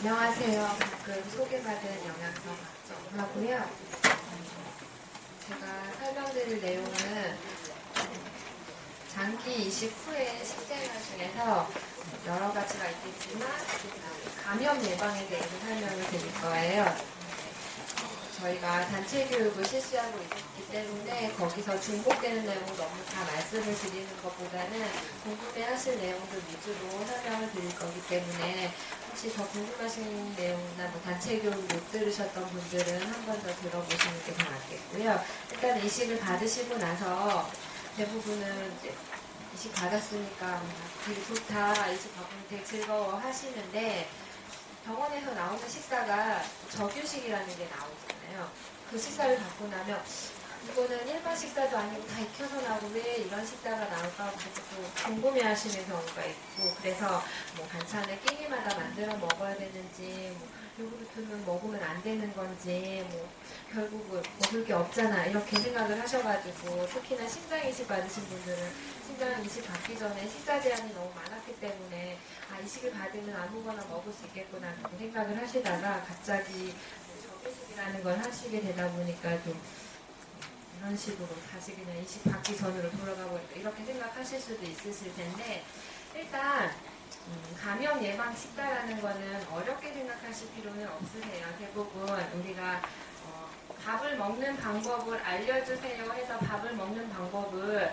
안녕하세요. 방금 소개받은 영양사 박정하고요. 제가 설명드릴 내용은 장기 이식 후의 식생활 중에서 여러 가지가 있겠지만 감염 예방에 대해서 설명을 드릴 거예요. 저희가 단체 교육을 실시하고 있기 때문에 거기서 중복되는 내용을 너무 다 말씀을 드리는 것보다는 궁금해하실 내용들 위주로 설명을 드릴 거기 때문에 혹시 더 궁금하신 내용이나 단체 교육 못 들으셨던 분들은 한 번 더 들어보시는 게 더 낫겠고요. 일단 이식을 받으시고 나서 대부분은 이제 이식 받았으니까 되게 좋다, 이식 받으면 되게 즐거워 하시는데 병원에서 나오는 식사가 적유식이라는 게 나오잖아요. 그 식사를 받고 나면 이거는 일반 식사도 아니고 다 익혀서 나오고 왜 이런 식사가 나올까 또 궁금해하시는 경우가 있고, 그래서 반찬을 끼니마다 만들어 먹어야 되는지, 요구르트는 먹으면 안 되는 건지, 결국은 먹을 게 없잖아 이렇게 생각을 하셔가지고, 특히나 심장 이식 받으신 분들은 심장 이식 받기 전에 식사 제한이 너무 많았기 때문에 이식을 받으면 아무거나 먹을 수 있겠구나 그렇게 생각을 하시다가 갑자기 적유식이라는 걸 하시게 되다 보니까 좀 이런 식으로 다시 그냥 이식 받기 전으로 돌아가 버릴까 이렇게 생각하실 수도 있으실 텐데, 일단 감염 예방 식사라는 거는 어렵게 생각하실 필요는 없으세요. 대부분 우리가 밥을 먹는 방법을 알려주세요 해서 밥을 먹는 방법을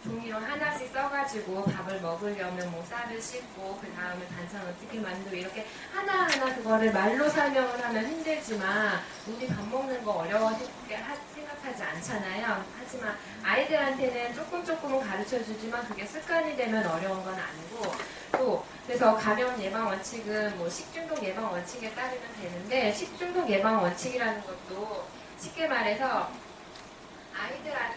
종이로 하나씩 써가지고 밥을 먹으려면 쌀을 씻고 그 다음에 반찬 어떻게 만들고 이렇게 하나하나 그거를 말로 설명을 하면 힘들지만 우리 밥 먹는 거 어려워하게 생각하지 않잖아요. 하지만 아이들한테는 조금은 가르쳐주지만 그게 습관이 되면 어려운 건 아니고, 또 그래서 감염 예방 원칙은 식중독 예방 원칙에 따르면 되는데, 식중독 예방 원칙이라는 것도 쉽게 말해서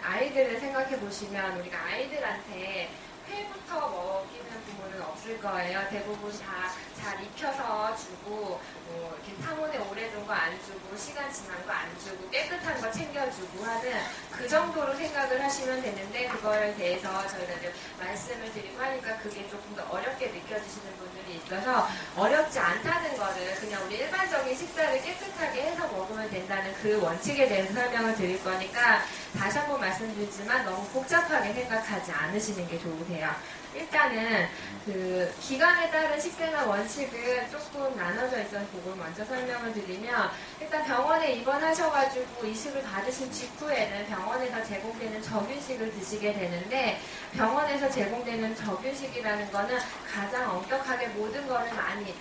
아이들을 생각해 보시면 우리가 아이들한테 회부터 먹이는 부모는 없을 거예요. 대부분 다 잘 익혀서 주고, 이렇게 상온에 오래 둔 거 안 주고, 시간 지난 거 안 주고, 깨끗한 거 챙겨주고 하는 그 정도로 생각을 하시면 되는데, 그거에 대해서 저희가 이제 말씀을 드리고 하니까 그게 조금 더 어렵게 느껴지시는 분들이 있어서, 어렵지 않다는 거를 그냥 우리 일반적인 식사를 깨끗하게 해서 먹으면 된다는 그 원칙에 대해서 설명을 드릴 거니까 다시 한번 말씀드리지만 너무 복잡하게 생각하지 않으시는 게 좋으세요. 일단은 그 기간에 따른 식생활 원칙은 조금 나눠져 있어서 그걸 먼저 설명을 드리면, 일단 병원에 입원하셔가지고 이식을 받으신 직후에는 병원에서 제공되는 적유식을 드시게 되는데, 병원에서 제공되는 적유식이라는 거는 가장 엄격하게 모든 거를 많이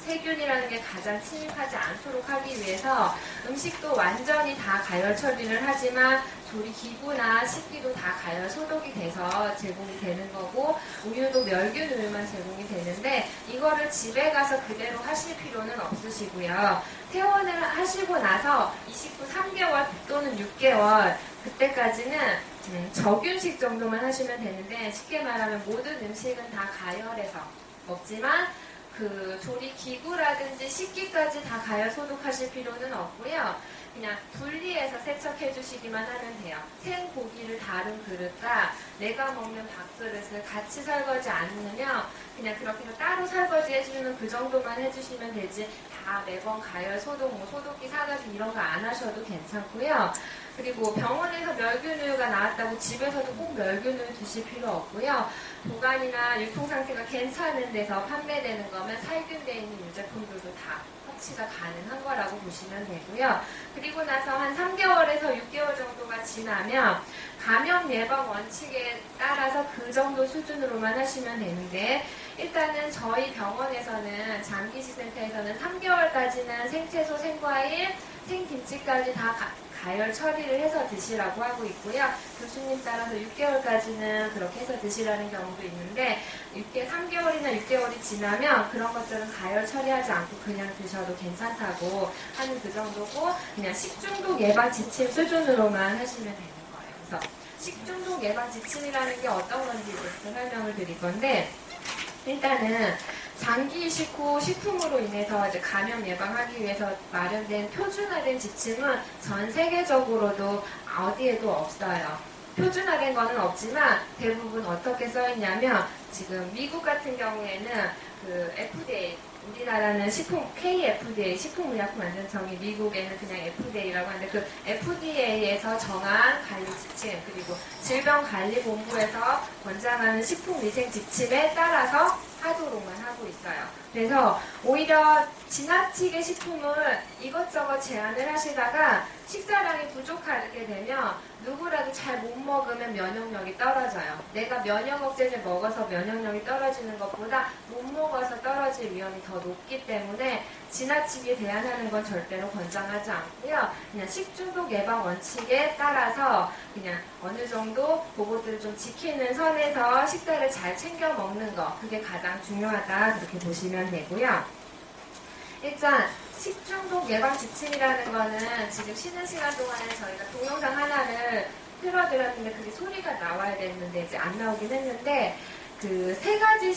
세균이라는 게 가장 침입하지 않도록 하기 위해서 음식도 완전히 다 가열 처리를 하지만 조리 기구나 식기도 다 가열 소독이 돼서 제공이 되는 거고, 우유도 멸균 우유만 제공이 되는데 이거를 집에 가서 그대로 하실 필요는 없으시고요. 퇴원을 하시고 나서 29, 3개월 또는 6개월 그때까지는 적윤식 정도만 하시면 되는데, 쉽게 말하면 모든 음식은 다 가열해서 먹지만 그 조리 기구라든지 식기까지 다 가열 소독하실 필요는 없고요. 그냥 분리해서 세척해 주시기만 하면 돼요. 생고기를 다룬 그릇과 내가 먹는 밥그릇을 같이 설거지 않으면 그냥 그렇게 해서 따로 설거지 해주는 그 정도만 해주시면 되지, 다 매번 가열 소독, 소독기 사가지고 이런 거 안 하셔도 괜찮고요. 그리고 병원에서 멸균우유가 나왔다고 집에서도 꼭 멸균우유 드실 필요 없고요. 보관이나 유통 상태가 괜찮은 데서 판매되는 거면 살균되어 있는 유제품들도 다 섭취가 가능한 거라고 보시면 되고요. 그리고 나서 한 3개월에서 6개월 정도가 지나면 감염 예방 원칙에 따라서 그 정도 수준으로만 하시면 되는데, 일단은 저희 병원에서는 장기식센터에서는 3개월까지는 생채소, 생과일, 생김치까지 다 가열 처리를 해서 드시라고 하고 있고요. 교수님 따라서 6개월까지는 그렇게 해서 드시라는 경우도 있는데, 3개월이나 6개월이 지나면 그런 것들은 가열 처리하지 않고 그냥 드셔도 괜찮다고 하는 그 정도고, 그냥 식중독 예방 지침 수준으로만 하시면 되는 거예요. 그래서 식중독 예방 지침이라는 게 어떤 건지 이제 설명을 드릴 건데, 일단은 장기 이식 후 식품으로 인해서 이제 감염 예방하기 위해서 마련된 표준화된 지침은 전 세계적으로도 어디에도 없어요. 표준화된 거는 없지만 대부분 어떻게 써 있냐면 지금 미국 같은 경우에는 그 FDA, 우리나라는 KFDA, 식품의약품안전청이 미국에는 그냥 FDA라고 하는데 그 FDA에서 정한 관리 지침 그리고 질병관리본부에서 권장하는 식품위생 지침에 따라서 하도록만 하고 있어요. 그래서 오히려 지나치게 식품을 이것저것 제한을 하시다가 식사량이 부족하게 되면 누구라도 잘 못 먹으면 면역력이 떨어져요. 내가 면역 억제제 먹어서 면역력이 떨어지는 것보다 못 먹어서 떨어질 위험이 더 높기 때문에 지나치게 제한하는 건 절대로 권장하지 않고요. 그냥 식중독 예방 원칙에 따라서 그냥 어느 정도 그것들을 좀 지키는 선에서 식사를 잘 챙겨 먹는 거 그게 가장 중요하다 그렇게 보시면 되고요. 일단 식중독 예방 지침이라는 거는 지금 쉬는 시간 동안에 저희가 동영상 하나를 틀어드렸는데 그게 소리가 나와야 됐는데 이제 안 나오긴 했는데 그 세 가지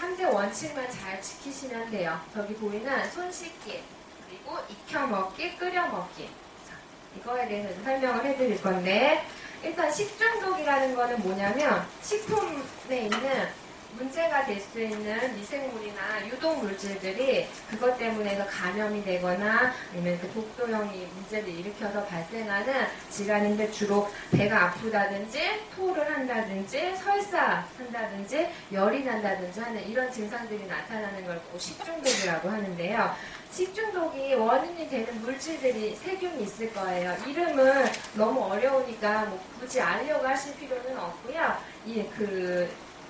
3대 원칙만 잘 지키시면 돼요. 저기 보이는 손 씻기, 그리고 익혀 먹기, 끓여 먹기. 자, 이거에 대해서 설명을 해드릴 건데 일단 식중독이라는 거는 뭐냐면 식품에 있는 문제가 될 수 있는 미생물이나 유독 물질들이 그것 때문에 감염이 되거나 아니면 그 독소형이 문제를 일으켜서 발생하는 질환인데 주로 배가 아프다든지 토를 한다든지 설사한다든지 열이 난다든지 하는 이런 증상들이 나타나는 걸 보고 식중독이라고 하는데요. 식중독이 원인이 되는 물질들이 세균이 있을 거예요. 이름은 너무 어려우니까 뭐 굳이 알려고 하실 필요는 없고요.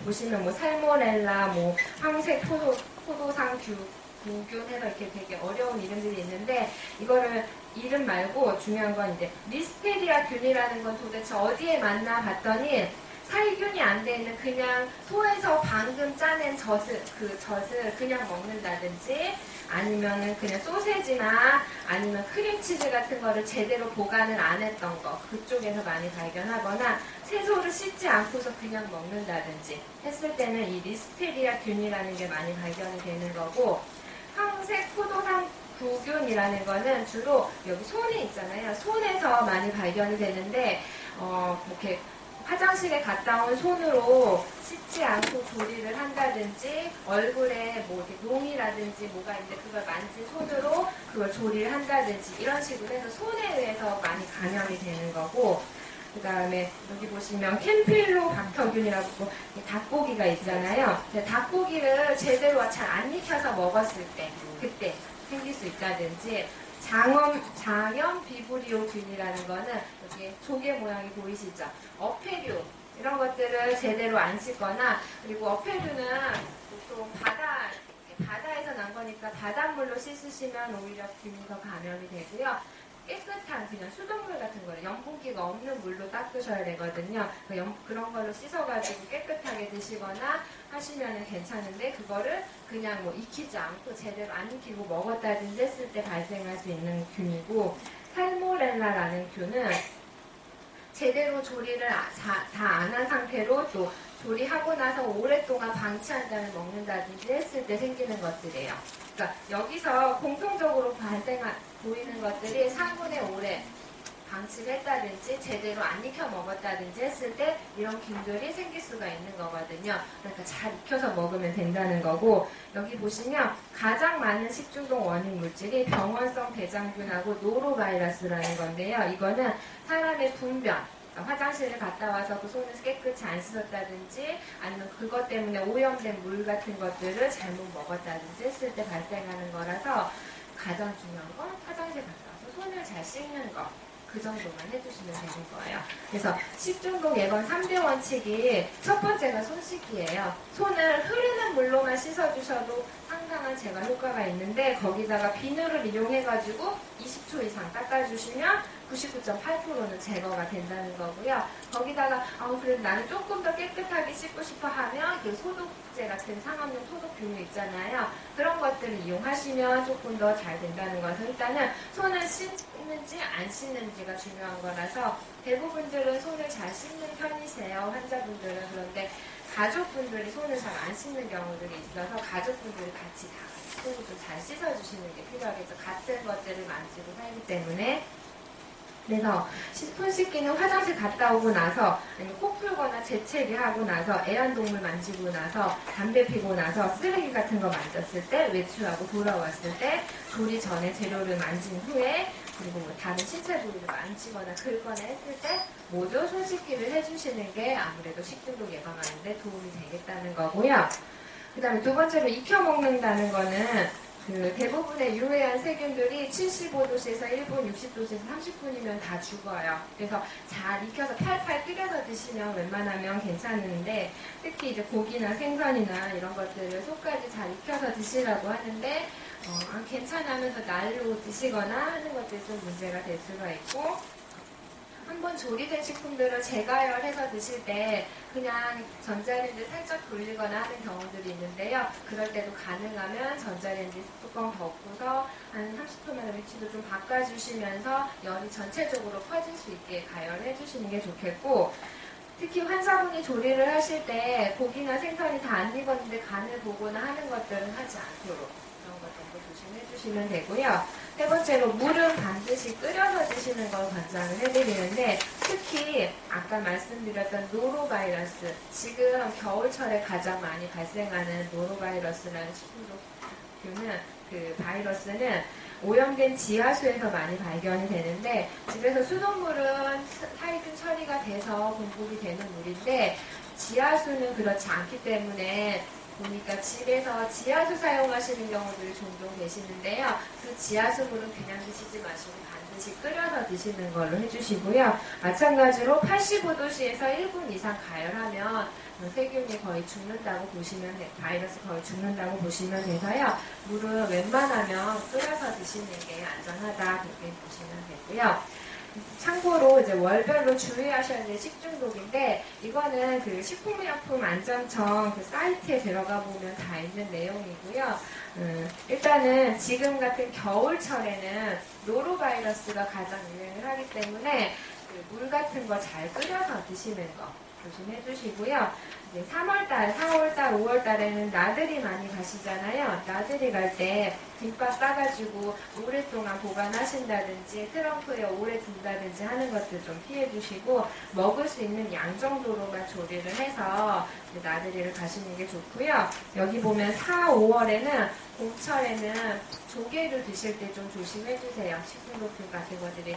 보시면 뭐 살모넬라, 뭐 황색 포도상 구균 해서 이렇게 되게 어려운 이름들이 있는데 이거를 이름 말고 중요한 건 이제 리스테리아 균이라는 건 도대체 어디에 맞나 봤더니 살균이 안 돼 있는 그냥 소에서 방금 짜낸 젖을 그냥 먹는다든지 아니면은 그냥 소세지나 아니면 크림치즈 같은 거를 제대로 보관을 안 했던 거 그쪽에서 많이 발견하거나 채소를 씻지 않고서 그냥 먹는다든지 했을 때는 이 리스테리아 균이라는 게 많이 발견이 되는 거고 황색 포도상 구균이라는 거는 주로 여기 손에 있잖아요. 손에서 많이 발견이 되는데 이렇게 화장실에 갔다 온 손으로 씻지 않고 조리를 한다든지 얼굴에 뭐 이렇게 농이라든지 뭐가 있는데 그걸 만진 손으로 그걸 조리를 한다든지 이런 식으로 해서 손에 의해서 많이 감염이 되는 거고 그 다음에 여기 보시면 캠필로박터균이라고 닭고기가 있잖아요. 닭고기를 제대로 잘 안 익혀서 먹었을 때 그때 생길 수 있다든지 장염 비브리오균이라는 거는 여기 조개 모양이 보이시죠? 어패류 이런 것들을 제대로 안 씻거나 그리고 어패류는 보통 바다에서 난 거니까 바닷물로 씻으시면 오히려 균이 더 감염이 되고요. 깨끗한 그냥 수돗물 같은 거를 염분기가 없는 물로 닦으셔야 되거든요. 그런 걸로 씻어가지고 깨끗하게 드시거나 하시면 괜찮은데 그거를 그냥 뭐 익히지 않고 제대로 안 익히고 먹었다든지 했을 때 발생할 수 있는 균이고 살모넬라라는 균은 제대로 조리를 다 안 한 상태로 또 조리하고 나서 오랫동안 방치한 다음에 먹는다든지 했을 때 생기는 것들이에요. 그러니까 여기서 공통적으로 보이는 것들이 3분의 5에 방치를 했다든지 제대로 안 익혀 먹었다든지 했을 때 이런 균들이 생길 수가 있는 거거든요. 그러니까 잘 익혀서 먹으면 된다는 거고 여기 보시면 가장 많은 식중독 원인 물질이 병원성 대장균하고 노로바이러스라는 건데요. 이거는 사람의 분변 화장실을 갔다 와서 그 손을 깨끗이 안 씻었다든지 아니면 그것 때문에 오염된 물 같은 것들을 잘못 먹었다든지 했을 때 발생하는 거라서 가장 중요한 건 화장실 갔다 와서 손을 잘 씻는 거 그 정도만 해주시면 되는 거예요. 그래서 식중독 예방 3대 원칙이 첫 번째가 손 씻기예요. 손을 흐르는 물로만 씻어주셔도 상당한 제거 효과가 있는데 거기다가 비누를 이용해가지고 20초 이상 닦아주시면 99.8%는 제거가 된다는 거고요. 거기다가 그래도 나는 조금 더 깨끗하게 씻고 싶어 하면 그 소독제 같은 상업용 소독균이 있잖아요. 그런 것들을 이용하시면 조금 더 잘 된다는 거라서 일단은 손을 씻는지 안 씻는지가 중요한 거라서 대부분들은 손을 잘 씻는 편이세요. 환자분들은. 그런데 가족분들이 손을 잘 안 씻는 경우들이 있어서 가족분들이 같이 다 손을 좀 잘 씻어주시는 게 필요하겠죠. 같은 것들을 만지고 살기 때문에 그래서 손 씻기는 화장실 갔다 오고 나서 아니면 코 풀거나 재채기 하고 나서 애완동물 만지고 나서 담배 피고 나서 쓰레기 같은 거 만졌을 때 외출하고 돌아왔을 때 조리 전에 재료를 만진 후에 그리고 뭐 다른 신체 부위를 만지거나 긁거나 했을 때 모두 손 씻기를 해주시는 게 아무래도 식중독 예방하는 데 도움이 되겠다는 거고요. 그 다음에 두 번째로 익혀 먹는다는 거는 그 대부분의 유해한 세균들이 75도씨에서 1분, 60도씨에서 30분이면 다 죽어요. 그래서 잘 익혀서 팔팔 끓여서 드시면 웬만하면 괜찮은데 특히 이제 고기나 생선이나 이런 것들을 속까지 잘 익혀서 드시라고 하는데 괜찮으면서 날로 드시거나 하는 것들이 좀 문제가 될 수가 있고 한번 조리된 식품들을 재가열해서 드실 때 그냥 전자레인지 살짝 돌리거나 하는 경우들이 있는데요. 그럴 때도 가능하면 전자레인지 뚜껑 덮고서 한 30분마다 위치도 좀 바꿔주시면서 열이 전체적으로 퍼질 수 있게 가열해 주시는 게 좋겠고 특히 환자분이 조리를 하실 때 고기나 생선이 다 안 익었는데 간을 보거나 하는 것들은 하지 않도록 그런 것 정도 조심해 주시면 되고요. 세 번째로 물은 반드시 끓여서 드시는 걸 권장을 해드리는데 특히 아까 말씀드렸던 노로바이러스 지금 겨울철에 가장 많이 발생하는 노로바이러스라는 식중독균은 그 바이러스는 오염된 지하수에서 많이 발견이 되는데 집에서 수돗물은 살균 처리가 돼서 공급이 되는 물인데 지하수는 그렇지 않기 때문에 보니까 집에서 지하수 사용하시는 경우들이 종종 계시는데요. 그 지하수물은 그냥 드시지 마시고 반드시 끓여서 드시는 걸로 해주시고요. 마찬가지로 85도씨에서 1분 이상 가열하면 세균이 거의 죽는다고 보시면 바이러스 거의 죽는다고 보시면 돼서요. 물은 웬만하면 끓여서 드시는 게 안전하다 그렇게 보시면 되고요. 참고로 이제 월별로 주의하셔야 될 식중독인데 이거는 그 식품의약품안전청 그 사이트에 들어가 보면 다 있는 내용이고요. 일단은 지금 같은 겨울철에는 노로바이러스가 가장 유행을 하기 때문에 그 물 같은 거 잘 끓여서 드시는 거 조심해 주시고요. 이제 3월달, 4월달, 5월달에는 나들이 많이 가시잖아요. 나들이 갈 때 김밥 싸가지고 오랫동안 보관하신다든지 트렁크에 오래 둔다든지 하는 것들 좀 피해 주시고 먹을 수 있는 양 정도로만 조리를 해서 나들이를 가시는 게 좋고요. 여기 보면 4, 5월에는 봄철에는 조개를 드실 때 좀 조심해 주세요. 식중독균 같은 것들이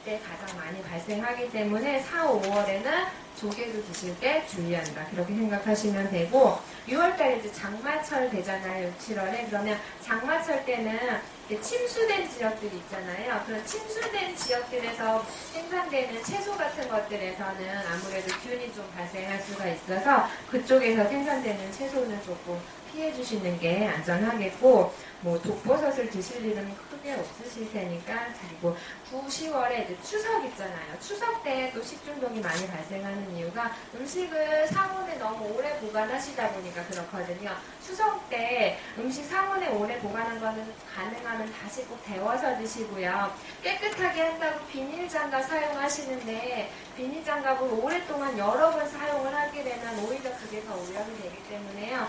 이때 가장 많이 발생하기 때문에 4, 5월에는 조개를 드실 때 주의한다. 그렇게 생각하시면 되고 6월달에 이제 장마철 되잖아요. 6, 7월에. 그러면 장마철 때는 침수된 지역들이 있잖아요. 그런 침수된 지역들에서 생산되는 채소 같은 것들에서는 아무래도 균이 좀 발생할 수가 있어서 그쪽에서 생산되는 채소는 조금 피해 주시는 게 안전하겠고 뭐 독버섯을 드실 일은 크게 없으실 테니까 그리고 9, 10월에 이제 추석 있잖아요. 추석 때 또 식중독이 많이 발생하는 이유가 음식을 상온에 너무 오래 보관하시다 보니까 그렇거든요. 추석 때 음식 상온에 오래 보관한 거는 가능하면 다시 꼭 데워서 드시고요. 깨끗하게 한다고 비닐장갑 사용하시는데 비닐장갑을 오랫동안 여러 번 사용을 하게 되면 오히려 그게 더 오염이 되기 때문에요.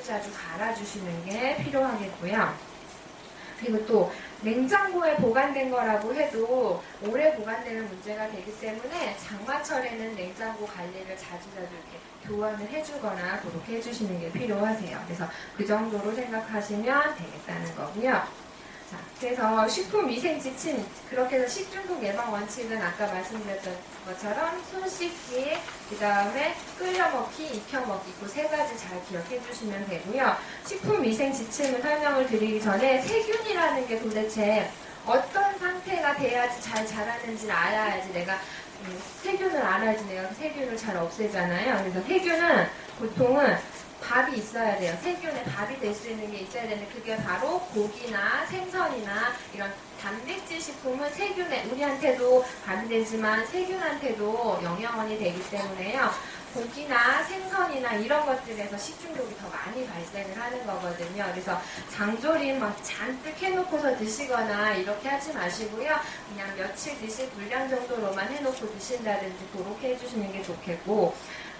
자주 갈아주시는 게 필요하겠고요. 그리고 또 냉장고에 보관된 거라고 해도 오래 보관되는 문제가 되기 때문에 장마철에는 냉장고 관리를 자주 이렇게 교환을 해주거나 그렇게 해주시는 게 필요하세요. 그래서 그 정도로 생각하시면 되겠다는 거고요. 자, 그래서 식품위생지침 그렇게 해서 식중독 예방 원칙은 아까 말씀드렸던 것처럼 손 씻기, 그 다음에 끓여 먹기, 익혀 먹기 그 세 가지 잘 기억해 주시면 되고요. 식품위생지침을 설명을 드리기 전에 세균이라는 게 도대체 어떤 상태가 돼야지 잘 자라는지를 알아야지 내가 세균을 알아야지 내가 세균을 잘 없애잖아요. 그래서 세균은 보통은 밥이 있어야 돼요. 세균의 밥이 될 수 있는 게 있어야 되는데 그게 바로 고기나 생선이나 이런 단백질 식품은 세균에 우리한테도 밥이 되지만 세균한테도 영양원이 되기 때문에요. 고기나 생선이나 이런 것들에서 식중독이 더 많이 발생을 하는 거거든요. 그래서 장조림 막 잔뜩 해놓고서 드시거나 이렇게 하지 마시고요. 그냥 며칠 드실 분량 정도로만 해놓고 드신다든지 그렇게 해주시는 게 좋겠고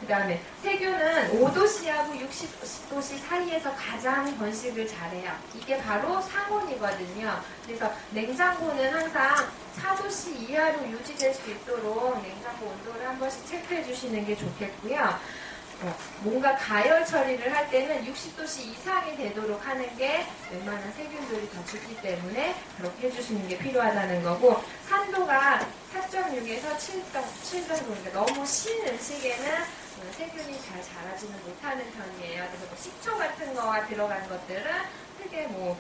그 다음에 세균은 5도씨하고 60도씨 사이에서 가장 번식을 잘해요. 이게 바로 상온이거든요. 그래서 냉장고는 항상 4도씨 이하로 유지될 수 있도록 냉장고 온도를 한 번씩 체크해 주시는 게 좋겠고요. 뭔가 가열 처리를 할 때는 60도씨 이상이 되도록 하는 게 웬만한 세균들이 더 죽기 때문에 그렇게 해주시는 게 필요하다는 거고, 산도가 4.6에서 7 정도, 그러니까 너무 신 음식에는 세균이 잘 자라지는 못하는 편이에요. 그래서 뭐 식초 같은 거가 들어간 것들은 크게 뭐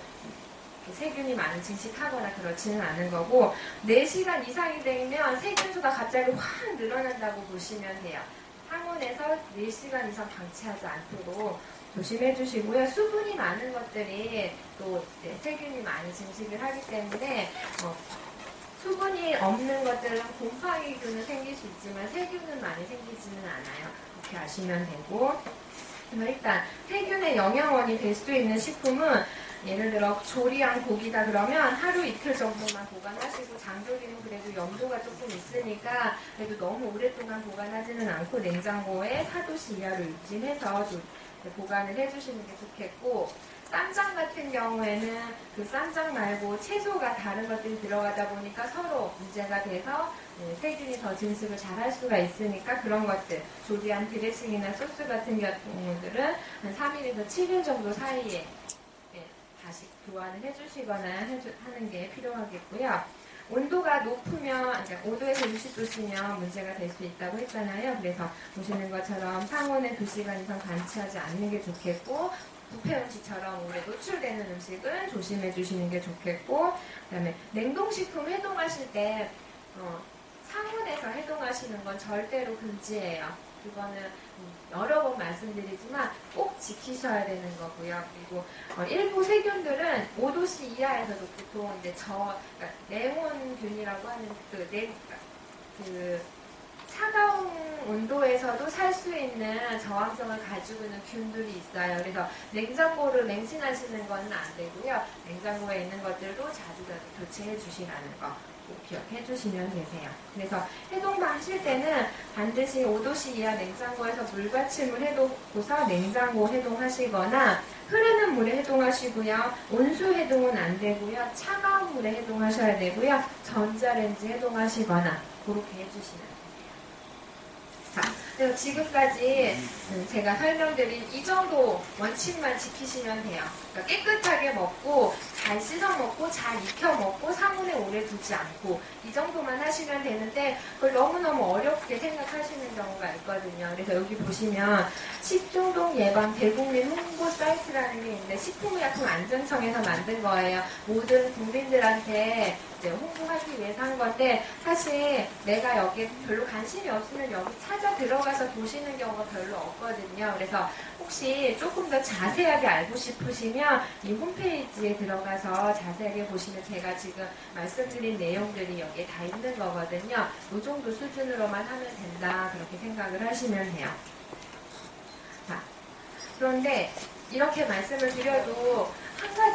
세균이 많이 증식하거나 그렇지는 않은 거고, 4시간 이상이 되면 세균수가 갑자기 확 늘어난다고 보시면 돼요. 상온에서 4시간 이상 방치하지 않도록 조심해 주시고요. 수분이 많은 것들이 또 세균이 많이 증식을 하기 때문에 수분이 없는 것들은 곰팡이균은 생길 수 있지만 세균은 많이 생기지는 않아요. 그렇게 아시면 되고, 일단 세균의 영양원이 될 수 있는 식품은 예를 들어 조리한 고기다 그러면 하루 이틀 정도만 보관하시고, 장조림은 그래도 염도가 조금 있으니까 그래도 너무 오랫동안 보관하지는 않고 냉장고에 4도씨 이하로 유지해서 보관을 해주시는 게 좋겠고, 쌈장 같은 경우에는 그 쌈장 말고 채소가 다른 것들이 들어가다 보니까 서로 문제가 돼서 세균이 더 증식을 잘 할 수가 있으니까 그런 것들, 조리한 드레싱이나 소스 같은 경우들은 한 3일에서 7일 정도 사이에 다시 교환을 해주시거나 하는 게 필요하겠고요. 온도가 높으면, 그러니까 5도에서 60도씨면 문제가 될 수 있다고 했잖아요. 그래서 보시는 것처럼 상온에 2시간 이상 방치하지 않는 게 좋겠고, 부패 음식처럼 오래 노출되는 음식은 조심해 주시는 게 좋겠고, 그 다음에 냉동식품 해동하실 때 상온에서 해동하시는 건 절대로 금지예요. 그거는 여러 번 말씀드리지만 꼭 지키셔야 되는 거고요. 그리고 일부 세균들은 5도씨 이하에서도 보통 이제 그러니까 내온균이라고 하는 그 차가운 온도에서도 살 수 있는 저항성을 가지고 있는 균들이 있어요. 그래서 냉장고를 맹신하시는 건 안 되고요. 냉장고에 있는 것들도 자주 교체해 주시라는 거 꼭 기억해 주시면 되세요. 그래서 해동만 하실 때는 반드시 5도씨 이하 냉장고에서 물받침을 해두고서 냉장고 해동하시거나, 흐르는 물에 해동하시고요. 온수 해동은 안 되고요. 차가운 물에 해동하셔야 되고요. 전자레인지 해동하시거나 그렇게 해주시면 돼요. 자, 그래서 지금까지 제가 설명드린 이 정도 원칙만 지키시면 돼요. 그러니까 깨끗하게 먹고, 잘 씻어 먹고, 잘 익혀 먹고, 상온에 오래 두지 않고, 이 정도만 하시면 되는데 그걸 너무너무 어렵게 생각하시는 경우가 있거든요. 그래서 여기 보시면 식중독 예방 대국민 홍보 사이트라는 게 있는데, 식품의약품안전청에서 만든 거예요. 모든 국민들한테 이제 홍보하기 위해서 한 건데, 사실 내가 여기에 별로 관심이 없으면 여기 찾아 들어가서 보시는 경우가 별로 없거든요. 그래서 혹시 조금 더 자세하게 알고 싶으시면 이 홈페이지에 들어가서 자세하게 보시면 제가 지금 말씀드린 내용들이 여기에 다 있는 거거든요. 이 정도 수준으로만 하면 된다, 그렇게 생각을 하시면 돼요. 자, 그런데 이렇게 말씀을 드려도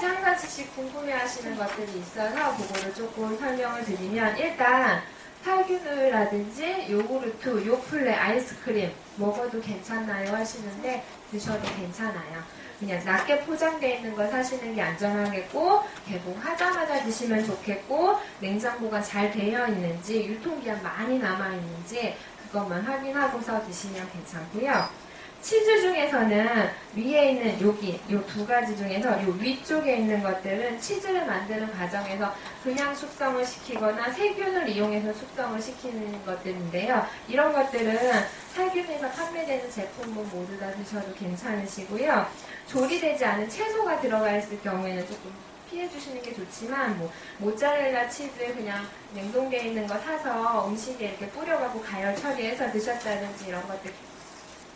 한 가지씩 궁금해하시는 것들이 있어서 그거를 조금 설명을 드리면, 일단 살균우유라든지 요구르트, 요플레, 아이스크림 먹어도 괜찮나요 하시는데 드셔도 괜찮아요. 그냥 낮게 포장되어 있는 거 사시는 게 안전하겠고, 개봉하자마자 드시면 좋겠고, 냉장고가 잘 되어 있는지, 유통기한 많이 남아있는지 그것만 확인하고서 드시면 괜찮고요. 치즈 중에서는 위에 있는 여기 요 2가지 중에서 요 위쪽에 있는 것들은 치즈를 만드는 과정에서 그냥 숙성을 시키거나 세균을 이용해서 숙성을 시키는 것들인데요. 이런 것들은 살균해서 판매되는 제품은 모두 다 드셔도 괜찮으시고요. 조리되지 않은 채소가 들어가 있을 경우에는 조금 피해 주시는 게 좋지만, 뭐 모짜렐라 치즈 그냥 냉동되어 있는 거 사서 음식에 이렇게 뿌려가고 가열 처리해서 드셨다든지 이런 것들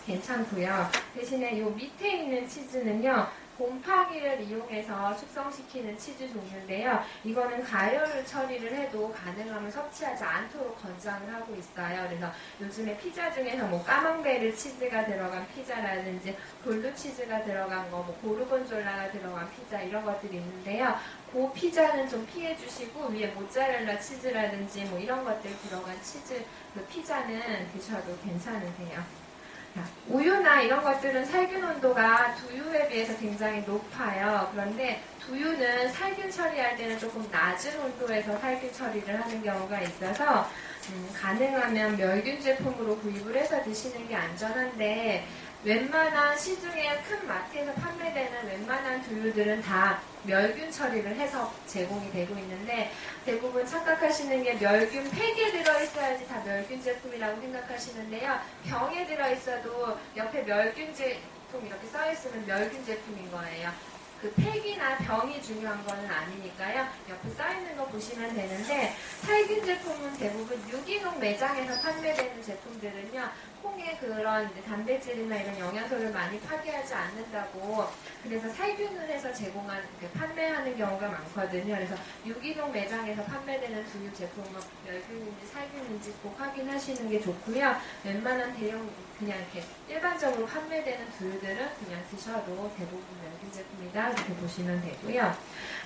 괜찮고요. 대신에 이 밑에 있는 치즈는요, 곰팡이를 이용해서 숙성시키는 치즈 종류인데요. 이거는 가열 처리를 해도 가능하면 섭취하지 않도록 권장을 하고 있어요. 그래서 요즘에 피자 중에서 뭐 까망베르 치즈가 들어간 피자라든지 블루 치즈가 들어간 거, 뭐 고르곤졸라가 들어간 피자, 이런 것들이 있는데요. 그 피자는 좀 피해 주시고, 위에 모짜렐라 치즈라든지 뭐 이런 것들 들어간 치즈, 그 피자는 드셔도 괜찮으세요. 우유나 이런 것들은 살균 온도가 두유에 비해서 굉장히 높아요. 그런데 두유는 살균 처리할 때는 조금 낮은 온도에서 살균 처리를 하는 경우가 있어서 가능하면 멸균 제품으로 구입을 해서 드시는 게 안전한데, 웬만한 시중에 큰 마트에서 판매되는 웬만한 두유들은 다 멸균 처리를 해서 제공이 되고 있는데, 대부분 착각하시는 게 멸균 팩에 들어있어야지 다 멸균 제품이라고 생각하시는데요. 병에 들어있어도 옆에 멸균 제품 이렇게 써있으면 멸균 제품인 거예요. 그 팩이나 병이 중요한 거는 아니니까요. 옆에 써있는 거 보시면 되는데, 살균 제품은 대부분 유기농 매장에서 판매되는 제품들은요, 콩의 그런 단백질이나 이런 영양소를 많이 파괴하지 않는다고, 그래서 살균을 해서 판매하는 경우가 많거든요. 그래서 유기농 매장에서 판매되는 두유 제품은 멸균인지 살균인지 꼭 확인하시는 게 좋고요. 웬만한 대형 그냥 이렇게 일반적으로 판매되는 두유들은 그냥 드셔도 대부분 멸균 제품이다 이렇게 보시면 되고요.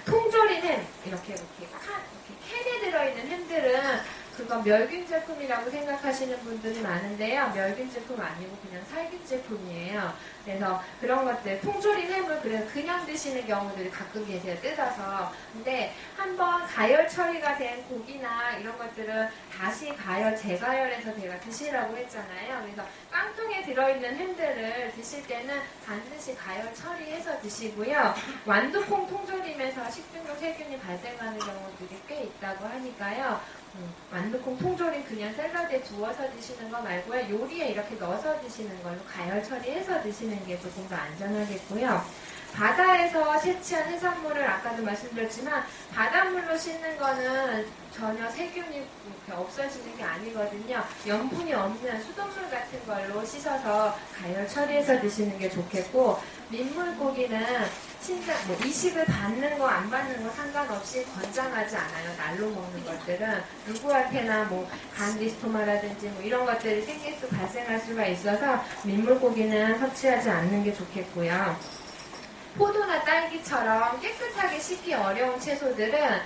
통조림 햄 이렇게 캔에 들어있는 햄들은 그건 멸균 제품이라고 생각하시는 분들이 많은데요. 멸균 제품 아니고 그냥 살균 제품이에요. 그래서 그런 것들, 통조림 햄을 그냥 드시는 경우들이 가끔 계세요. 뜯어서. 근데 한번 가열 처리가 된 고기나 이런 것들은 다시 재가열해서 제가 드시라고 했잖아요. 그래서 깡통에 들어있는 햄들을 드실 때는 반드시 가열 처리해서 드시고요. 완두콩 통조림에서 식중독 세균이 발생하는 경우들이 꽤 있다고 하니까요. 완두콩 통조림 그냥 샐러드에 두어서 드시는 거 말고요. 요리에 이렇게 넣어서 드시는 걸로 가열 처리해서 드시는 게 조금 더 안전하겠고요. 바다에서 채취한 해산물을 아까도 말씀드렸지만 바닷물로 씻는 거는 전혀 세균이 없어지는 게 아니거든요. 염분이 없는 수돗물 같은 걸로 씻어서 가열 처리해서 드시는 게 좋겠고, 민물고기는 이식을 받는 거 안 받는 거 상관없이 권장하지 않아요. 날로 먹는 것들은 누구한테나 간디스토마라든지 이런 것들이 발생할 수가 있어서 민물고기는 섭취하지 않는 게 좋겠고요. 포도나 딸기처럼 깨끗하게 씻기 어려운 채소들은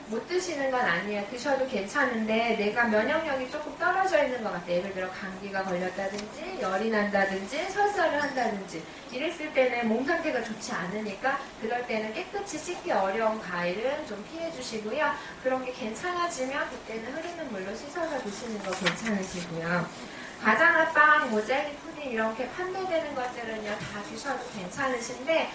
못 드시는 건 아니에요. 드셔도 괜찮은데 내가 면역력이 조금 떨어져 있는 것 같아요. 예를 들어 감기가 걸렸다든지 열이 난다든지 설사를 한다든지 이랬을 때는 몸 상태가 좋지 않으니까 그럴 때는 깨끗이 씻기 어려운 과일은 좀 피해 주시고요. 그런 게 괜찮아지면 그때는 흐르는 물로 씻어서 드시는 거 괜찮으시고요. 과자나 빵, 젤리, 푸딩 이렇게 판매되는 것들은요 다 드셔도 괜찮으신데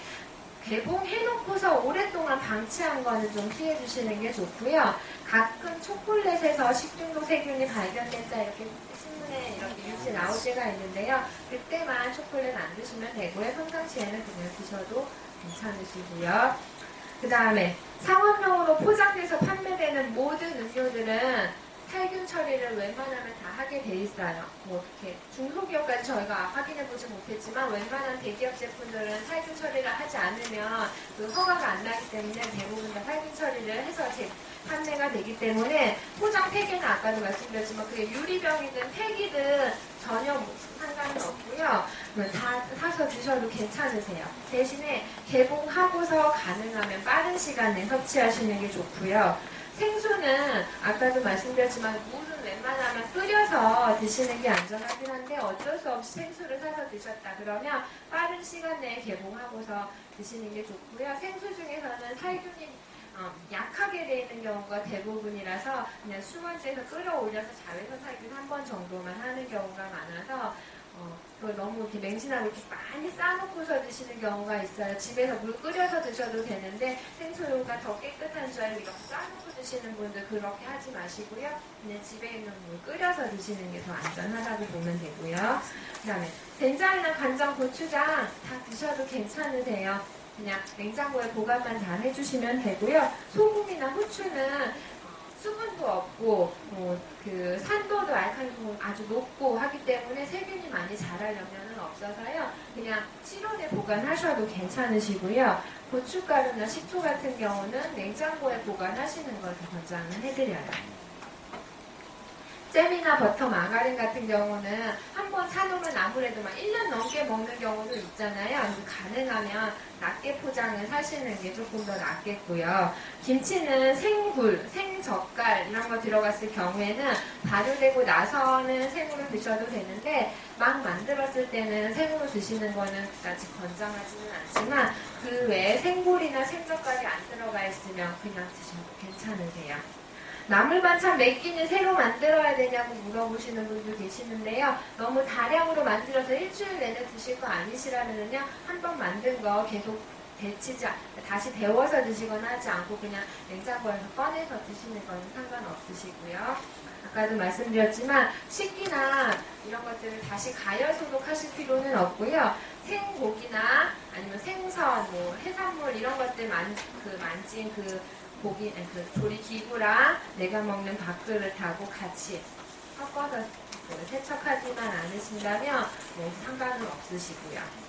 개봉해놓고서 오랫동안 방치한 거는 좀 피해주시는 게 좋고요. 가끔 초콜릿에서 식중독 세균이 발견됐다 이렇게 신문에 이렇게 뉴스 나올 때가 있는데요. 그때만 초콜릿 안 드시면 되고요. 평상시에는 그냥 드셔도 괜찮으시고요. 그 다음에 상업용으로 포장돼서 판매되는 모든 음료들은 살균 처리를 웬만하면 다 하게 돼 있어요. 이렇게 중소기업까지 저희가 확인해보지 못했지만 웬만한 대기업 제품들은 살균 처리를 하지 않으면 그 허가가 안 나기 때문에 대부분 다 살균 처리를 해서 판매가 되기 때문에 포장 팩에는 아까도 말씀드렸지만 그게 유리병이든 팩이든 전혀 상관은 없고요. 다 사서 드셔도 괜찮으세요. 대신에 개봉하고서 가능하면 빠른 시간에 섭취하시는 게 좋고요. 생수는 아까도 말씀드렸지만 물은 웬만하면 끓여서 드시는 게 안전하긴 한데 어쩔 수 없이 생수를 사서 드셨다 그러면 빠른 시간 내에 개봉하고서 드시는 게 좋고요. 생수 중에서는 살균이 약하게 되어 있는 경우가 대부분이라서 그냥 수건지에서 끌어올려서 자외선 살균 한 번 정도만 하는 경우가 많아서 그걸 너무 이렇게 맹신하고 이렇게 많이 싸놓고서 드시는 경우가 있어요. 집에서 물 끓여서 드셔도 되는데 생수가 더 깨끗한 줄 알고 이렇게 싸놓고 드시는 분들 그렇게 하지 마시고요. 그냥 집에 있는 물 끓여서 드시는 게 더 안전하다고 보면 되고요. 그 다음에 된장이나 간장, 고추장 다 드셔도 괜찮으세요. 그냥 냉장고에 보관만 잘 해주시면 되고요. 소금이나 후추는 수분도 없고 그 산도도 알칼리도 아주 높고 하기 때문에 세균이 많이 자랄 염려는 없어서요. 그냥 실온에 보관하셔도 괜찮으시고요. 고춧가루나 식초 같은 경우는 냉장고에 보관하시는 걸 더 권장을 해드려요. 잼이나 버터, 마가린 같은 경우는 한번 사놓으면 아무래도 막 1년 넘게 먹는 경우도 있잖아요. 가능하면 낫게 포장을 사시는 게 조금 더 낫겠고요. 김치는 생굴, 생젓갈 이런 거 들어갔을 경우에는 발효되고 나서는 생으로 드셔도 되는데 막 만들었을 때는 생으로 드시는 거는 그다지 건강하지는 않지만 그 외에 생굴이나 생젓갈이 안 들어가 있으면 그냥 드셔도 괜찮으세요. 나물 반찬 몇 끼는 새로 만들어야 되냐고 물어보시는 분도 계시는데요. 너무 다량으로 만들어서 일주일 내내 드실 거 아니시라면요. 한 번 만든 거 계속 다시 데워서 드시거나 하지 않고 그냥 냉장고에서 꺼내서 드시는 건 상관없으시고요. 아까도 말씀드렸지만 식기나 이런 것들을 다시 가열 소독하실 필요는 없고요. 생고기나 아니면 생선, 뭐 해산물 이런 것들 만진 고기, 그 조리 기구랑 내가 먹는 밥그릇하고 같이 섞어서 세척하지만 않으신다면 상관은 없으시고요.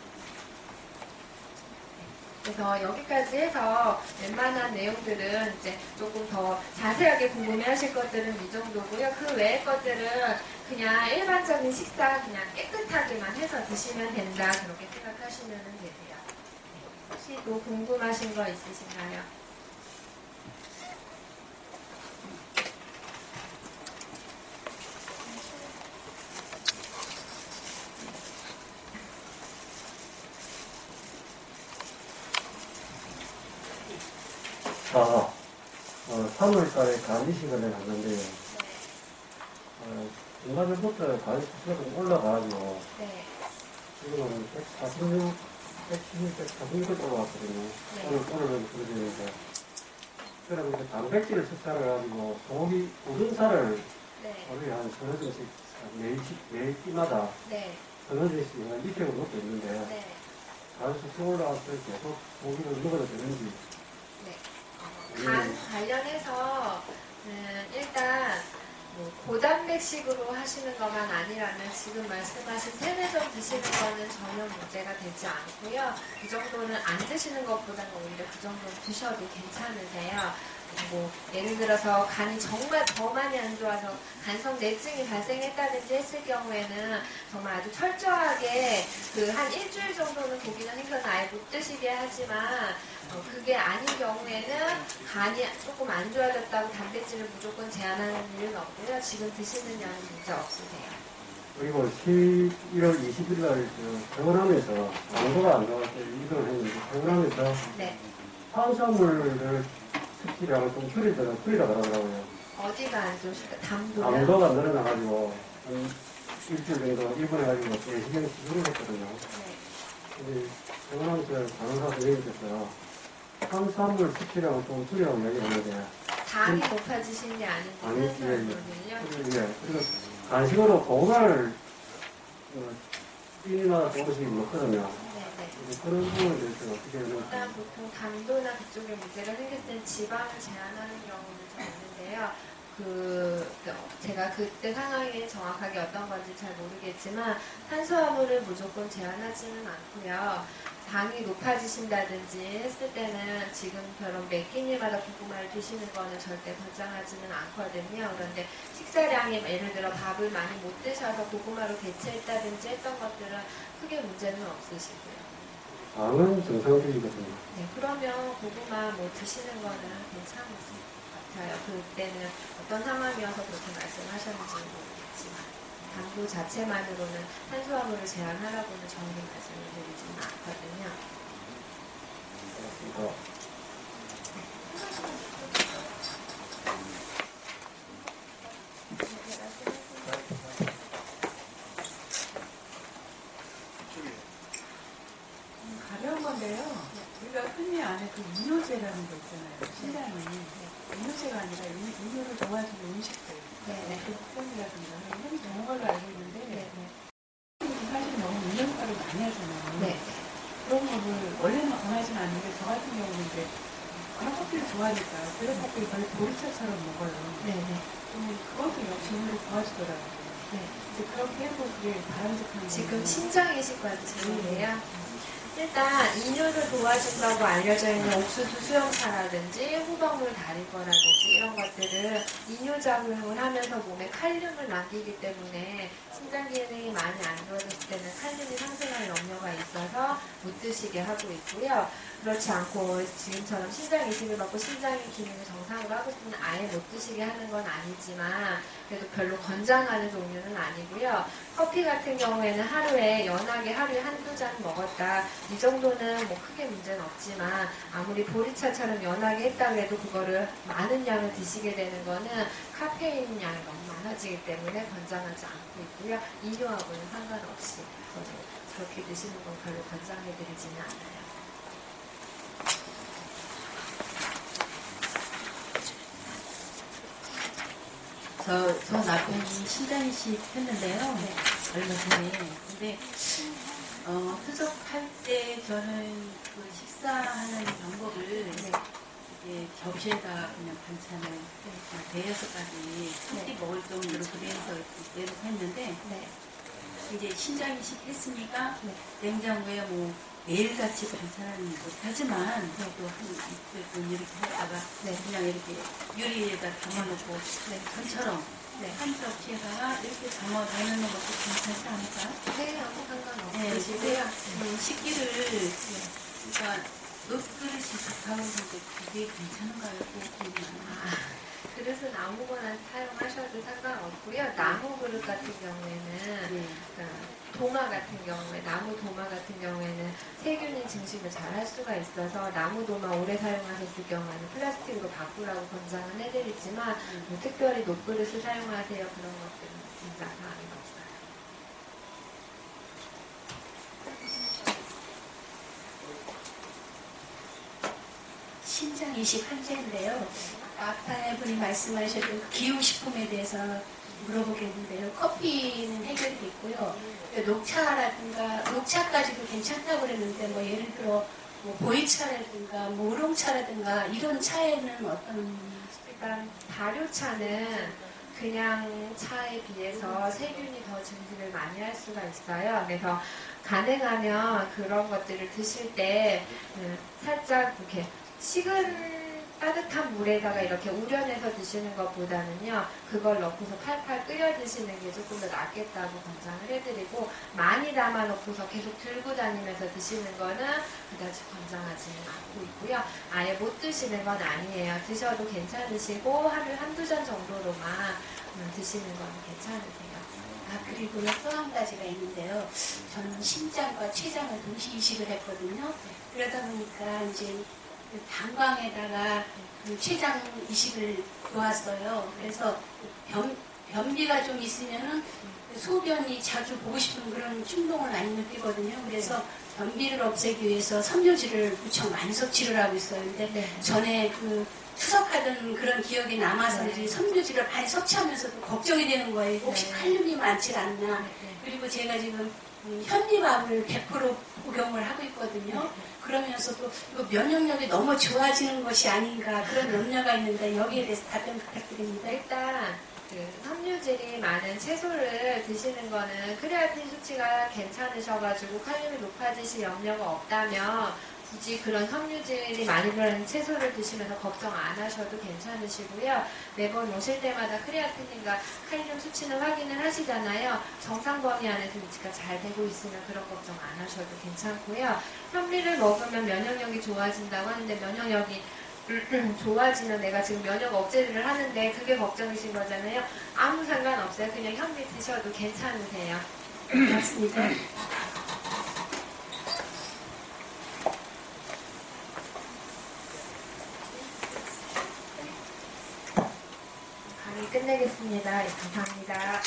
그래서 여기까지 해서 웬만한 내용들은 이제 조금 더 자세하게 궁금해하실 것들은 이 정도고요. 그 외의 것들은 그냥 일반적인 식사 그냥 깨끗하게만 해서 드시면 된다 그렇게 생각하시면 되세요. 혹시 또 궁금하신 거 있으신가요? 아, 3월달에 간이식을 해놨는데요. 중간에부터 간이 수치가 좀 올라가가지고, 네. 지금은 146, 146 올라왔거든요. 네. 오늘은 그러는데. 그러면 이제 단백질 식사를 해가지고, 고기, 우둔살을 네. 하루에 한 서너 점씩, 매일 끼마다 네. 서너 점씩 한 2kg 먹고 있는데, 네. 간 수치 올라왔을 때 계속 고기를 먹어도 되는지, 간 관련해서 일단 고단백식으로 하시는 것만 아니라면 지금 말씀하신 3-4점 드시는 거는 전혀 문제가 되지 않고요. 그 정도는 안 드시는 것보다는 오히려 그 정도 드셔도 괜찮으세요. 예를 들어서 간이 정말 더 많이 안 좋아서 간성 내증이 발생했다든지 했을 경우에는 정말 아주 철저하게 한 일주일 정도는 고기나 생선은 아예 못 드시게 하지만 그게 아닌 경우에는 간이 조금 안 좋아졌다고 단백질을 무조건 제한하는 일은 없고요. 지금 드시는 양은 문제 없으세요. 그리고 11월 20일 날 퇴원하면서 당도가 안 나올 때 이동을 했는데 퇴원하면서 네. 탄수화물을 섭취량을 좀 줄이라 그러더라고요. 어디가 안 좋으실까? 담도요? 당도가 늘어나가지고 한 일주일 정도 입원해가지고 내시경을 시술했거든요. 네. 근데 퇴원하면서 간호사 선생님께서 탄수화물 섭취량을 좀 줄이라고 이야기하는데 당이 높아지신 게 아닌지 탄수화물은요? 예. 그리고 간식으로 고구마를 끼니마다 조금씩 먹거든요. 네네. 그런 부분에 대해서 어떻게 하면 일단 보통 담도나 그쪽에 문제가 생겼을 땐 지방을 제한하는 경우는 좀 있는데요. 제가 그때 상황이 정확하게 어떤 건지 잘 모르겠지만 탄수화물을 무조건 제한하지는 않고요. 당이 높아지신다든지 했을 때는 지금처럼 매 끼니마다 고구마를 드시는 거는 절대 권장하지는 않거든요. 그런데 식사량이 예를 들어 밥을 많이 못 드셔서 고구마로 대체했다든지 했던 것들은 크게 문제는 없으시고요. 당은 정상적이거든요. 네, 그러면 고구마 드시는 거는 괜찮을 것 같아요. 그때는 어떤 상황이어서 그렇게 말씀하셨는지는 모르겠지만 당도 자체만으로는 탄수화물을 제한하라고는 저희는 말씀을 드리지는 않거든요. 가벼운 건데요. 우리가 흔히 아는 그 이뇨제라는 거 있잖아요. 신장이. 이뇨제가 아니라 이뇨를 좋아하시는 음식들. 네. 국뽕이라든가 이런 좋은 걸로 알고 있는데 네. 사실 너무 이뇨가루 많이 하잖아요. 네. 그런 거를 원래는 권하지는 않는데 저 같은 경우는 이제 커피를 좋아하니까 블랙커피를 거의 보리차처럼 먹어요. 네네. 그것도 역시 오히려 좋아지더라고요. 네. 그렇게 해도 그게 바람직한 지금 거예요. 신장이식 관증이에요. 일단 이뇨를 도와준다고 알려져 있는 옥수수 수용차라든지 호박물 다리거라든지 이런 것들은 이뇨 작용을 하면서 몸에 칼륨을 남기기 때문에 신장 기능이 많이 안 좋아졌을 때는 칼륨이 상승할 염려가 있어서 못 드시게 하고 있고요. 그렇지 않고 지금처럼 신장 이식을 받고 신장의 기능을 정상으로 하고 싶으면 아예 못 드시게 하는 건 아니지만 그래도 별로 권장하는 종류는 아니고요. 커피 같은 경우에는 연하게 하루에 한두 잔 먹었다. 이 정도는 뭐 크게 문제는 없지만 아무리 보리차처럼 연하게 했다 해도 그거를 많은 양을 드시게 되는 거는 카페인 양이 너무 많아지기 때문에 권장하지 않고 있고요. 이뇨하고는 상관없이 그렇게 드시는 건 별로 권장해드리지는 않아요. 저 남편이 신장이식 했는데요. 네. 얼마 전에. 근데 투석할 때 저는 그 식사하는 방법을 네. 이게 접시에다 그냥 반찬을 대여섯 가지 한끼 먹을 정도로 그래서 내놓고 했는데 네. 이제 신장이식 했으니까 네. 냉장고에 뭐 매일같이 반찬은 못하지만 그래도 한 이틀 이렇게 하다가 네. 그냥 이렇게 유리에다 담아놓고 전처럼 네. 한 접시에다가 이렇게 담아 내놓는 것도 괜찮지 않을까? 네, 아무 네, 상관없으시고요. 식기를 그러니까 녹그릇이 좋다고 하는데 그게 괜찮은가요? 그릇은 아무거나 사용하셔도 상관없고요. 나무 그릇 같은 경우에는 도마 같은 경우에 나무 도마 같은 경우에는 세균이 증식을 잘 할 수가 있어서 나무 도마 오래 사용하셨을 경우에는 플라스틱으로 바꾸라고 권장은 해드리지만 뭐 특별히 녹그릇을 사용하세요 그런 것들은 진짜 사항이 없어요. 신장 이식 환자인데요. 아까 분이 말씀하셨던 기후식품에 대해서 물어보겠는데요. 커피는 해결이 됐고요. 녹차까지도 괜찮다고 그랬는데, 뭐 예를 들어 뭐 보이차라든가 뭐 우롱차라든가 이런 차에는 어떤 일단 발효차는 그냥 차에 비해서 세균이 더 증식을 많이 할 수가 있어요. 그래서 가능하면 그런 것들을 드실 때 살짝 이렇게 식은 따뜻한 물에다가 이렇게 우려내서 드시는 것보다는요, 그걸 넣고서 팔팔 끓여 드시는 게 조금 더 낫겠다고 권장을 해드리고, 많이 담아놓고서 계속 들고 다니면서 드시는 거는 그다지 권장하지는 않고 있고요. 아예 못 드시는 건 아니에요. 드셔도 괜찮으시고, 하루에 한두 잔 정도로만 드시는 건 괜찮으세요. 그리고요 또 한 가지가 있는데요. 저는 신장과 췌장을 동시 이식을 했거든요. 그러다 보니까 이제 방광에다가 췌장 이식을 놓았어요. 그래서 변비가 좀 있으면은 소변이 자주 보고 싶은 그런 충동을 많이 느끼거든요. 그래서 변비를 없애기 위해서 섬유질을 무척 많이 섭취를 하고 있어요. 근데 전에 투석하던 그런 기억이 남아서 이제 섬유질을 많이 섭취하면서도 걱정이 되는 거예요. 혹시 칼륨이 많지 않나. 그리고 제가 지금 현미밥을 100% 복용을 하고 있거든요. 그러면서도 이거 면역력이 너무 좋아지는 것이 아닌가 그런 염려가 있는데 여기에 대해서 답변 부탁드립니다. 일단 섬유질이 많은 채소를 드시는 거는 크레아틴 수치가 괜찮으셔가지고 칼륨이 높아지실 염려가 없다면 굳이 그런 섬유질이 많이 들어있는 채소를 드시면서 걱정 안 하셔도 괜찮으시고요. 매번 오실 때마다 크레아틴인가 칼륨 수치는 확인을 하시잖아요. 정상 범위 안에서 유지가 잘 되고 있으면 그런 걱정 안 하셔도 괜찮고요. 현미를 먹으면 면역력이 좋아진다고 하는데 면역력이 좋아지면 내가 지금 면역 억제를 하는데 그게 걱정이신 거잖아요. 아무 상관없어요. 그냥 현미 드셔도 괜찮으세요. 맞습니다. 강의 끝내겠습니다. 감사합니다.